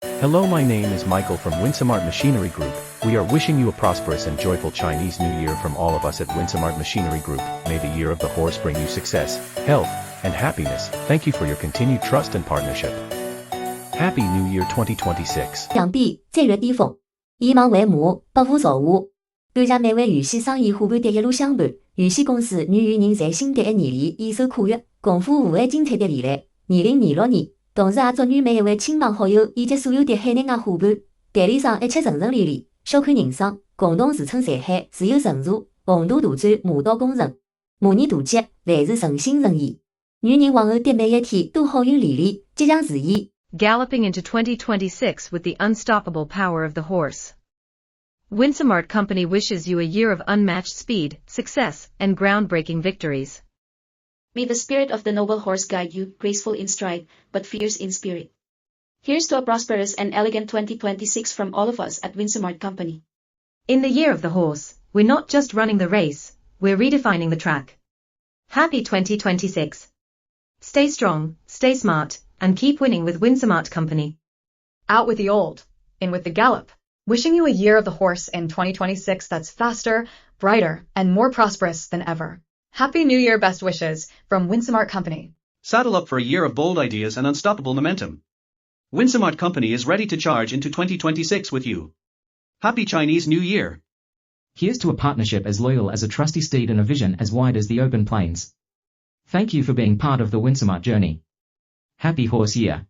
Hello, my name is Michael from Winsumart Machinery Group. We are wishing you a prosperous and joyful Chinese New Year from all of us at Winsumart Machinery Group. May the year of the horse bring you success, health, and happiness. Thank you for your continued trust and partnership. Happy New Year 2026. 想必这月低逢，以忙为母，不负造物。感谢每位玉溪生意伙伴的一路相伴。玉溪公司愿与您在新的一年里携手跨越，共赴无限精彩的未来。2026年，同时也祝愿每一位亲朋好友以及所有的海内外伙伴、代理商一切顺顺利利，笑看人生，共同驰骋财海，自由乘坐，宏图大展，马到功成。马年大吉，万事顺心顺意。愿您往后的每一天都好运连连，吉祥如意。Galloping into 2026 with the unstoppable power of the horse. Winsumart Company wishes you a year of unmatched speed, success, and groundbreaking victories. May the spirit of the noble horse guide you, graceful in stride, but fierce in spirit. Here's to a prosperous and elegant 2026 from all of us at Winsumart Company. In the year of the horse, we're not just running the race, we're redefining the track. Happy 2026. Stay strong, stay smart, and keep winning with Winsumart Company. Out with the old, in with the gallop. Wishing you a year of the horse in 2026 that's faster, brighter, and more prosperous than ever. Happy New Year best wishes from Winsumart Company. Saddle up for a year of bold ideas and unstoppable momentum. Winsumart Company is ready to charge into 2026 with you. Happy Chinese New Year. Here's to a partnership as loyal as a trusty steed and a vision as wide as the open plains. Thank you for being part of the Winsumart journey. Happy Horse Year.